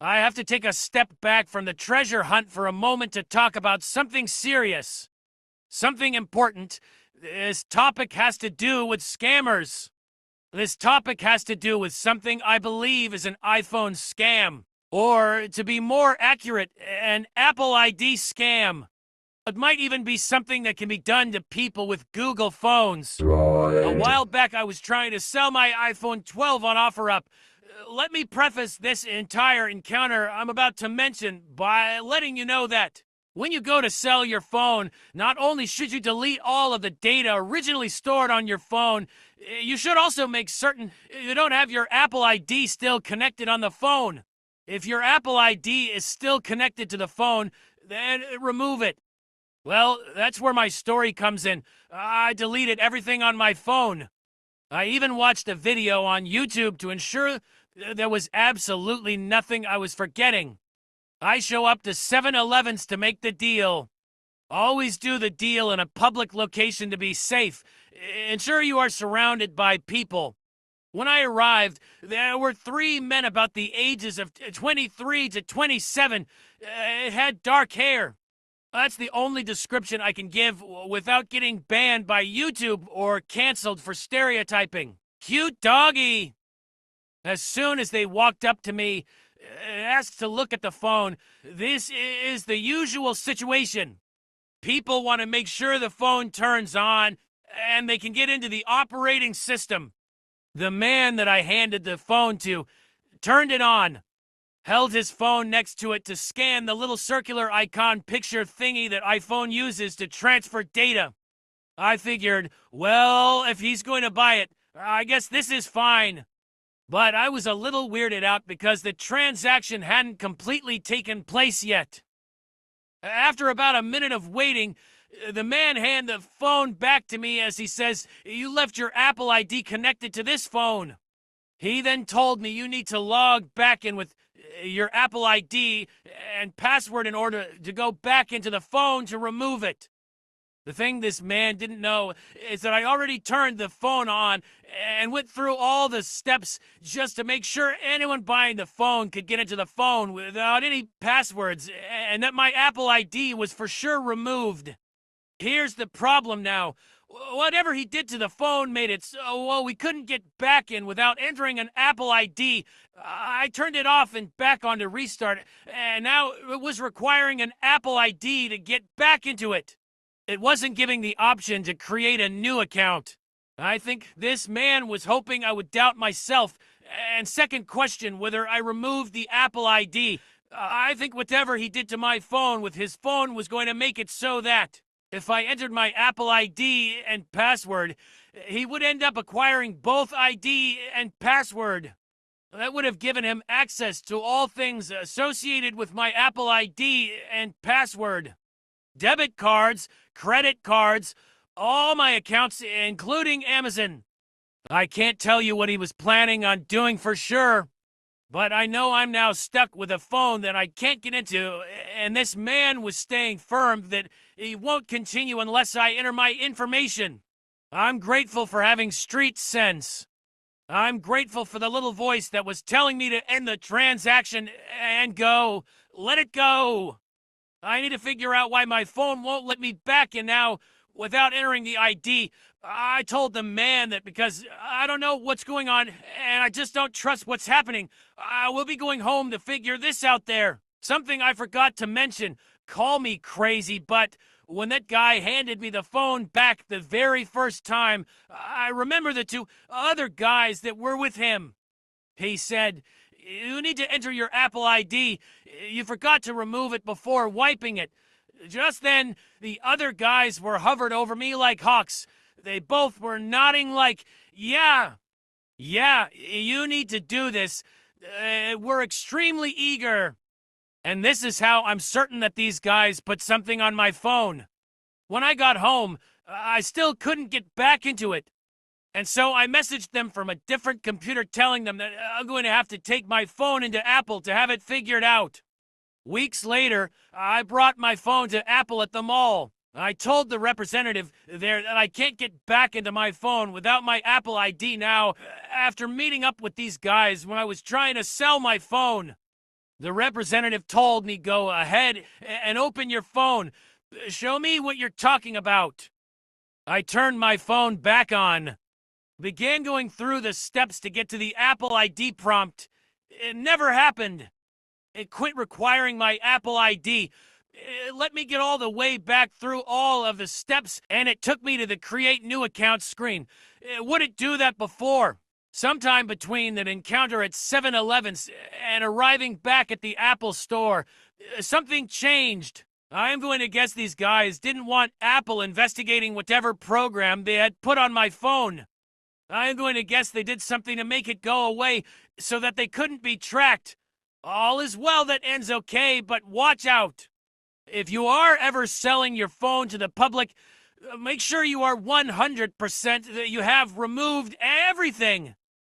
I have to take a step back from the treasure hunt for a moment to talk about something serious. Something important. This topic has to do with scammers. This topic has to do with something I believe is an iPhone scam. Or, to be more accurate, an Apple ID scam. It might even be something that can be done to people with Google phones. A while back, I was trying to sell my iPhone 12 on OfferUp. Let me preface this entire encounter I'm about to mention by letting you know that when you go to sell your phone, not only should you delete all of the data originally stored on your phone, you should also make certain you don't have your Apple ID still connected on the phone. If your Apple ID is still connected to the phone, then remove it. Well, that's where my story comes in. I deleted everything on my phone. I even watched a video on YouTube to ensure there was absolutely nothing I was forgetting. I show up to 7-Elevens to make the deal. Always do the deal in a public location to be safe. Ensure you are surrounded by people. When I arrived, there were 3 men about the ages of 23 to 27. It had dark hair. That's the only description I can give without getting banned by YouTube or canceled for stereotyping. Cute doggy! As soon as they walked up to me, asked to look at the phone, this is the usual situation. People want to make sure the phone turns on and they can get into the operating system. The man that I handed the phone to turned it on, held his phone next to it to scan the little circular icon picture thingy that iPhone uses to transfer data. I figured, well, if he's going to buy it, I guess this is fine. But I was a little weirded out because the transaction hadn't completely taken place yet. After about a minute of waiting, the man handed the phone back to me as he says, "You left your Apple ID connected to this phone." He then told me you need to log back in with your Apple ID and password in order to go back into the phone to remove it. The thing this man didn't know is that I already turned the phone on and went through all the steps just to make sure anyone buying the phone could get into the phone without any passwords, and that my Apple ID was for sure removed. Here's the problem now. Whatever he did to the phone made it so, well, we couldn't get back in without entering an Apple ID. I turned it off and back on to restart, and now it was requiring an Apple ID to get back into it. It wasn't giving the option to create a new account. I think this man was hoping I would doubt myself and second question whether I removed the Apple ID. I think whatever he did to my phone with his phone was going to make it so that if I entered my Apple ID and password, he would end up acquiring both ID and password. That would have given him access to all things associated with my Apple ID and password. Debit cards, credit cards, all my accounts, including Amazon. I can't tell you what he was planning on doing for sure, but I know I'm now stuck with a phone that I can't get into, and this man was staying firm that he won't continue unless I enter my information. I'm grateful for having street sense. I'm grateful for the little voice that was telling me to end the transaction and go. Let it go. I need to figure out why my phone won't let me back in now without entering the ID. I told the man that because I don't know what's going on and I just don't trust what's happening. I will be going home to figure this out there. Something I forgot to mention. Call me crazy, but when that guy handed me the phone back the very first time, I remember the 2 other guys that were with him. He said, "You need to enter your Apple ID. You forgot to remove it before wiping it." Just then, the other guys were hovered over me like hawks. They both were nodding like, yeah, you need to do this. We're extremely eager. And this is how I'm certain that these guys put something on my phone. When I got home, I still couldn't get back into it. And so I messaged them from a different computer telling them that I'm going to have to take my phone into Apple to have it figured out. Weeks later, I brought my phone to Apple at the mall. I told the representative there that I can't get back into my phone without my Apple ID now after meeting up with these guys when I was trying to sell my phone. The representative told me, go ahead and open your phone. Show me what you're talking about. I turned my phone back on, began going through the steps to get to the Apple ID prompt. It never happened. It quit requiring my Apple ID. It let me get all the way back through all of the steps, and it took me to the Create New Account screen. It wouldn't do that before. Sometime between that encounter at 7-Eleven's and arriving back at the Apple store, something changed. I'm going to guess these guys didn't want Apple investigating whatever program they had put on my phone. I'm going to guess they did something to make it go away so that they couldn't be tracked. All is well that ends okay, but watch out. If you are ever selling your phone to the public, make sure you are 100% that you have removed everything.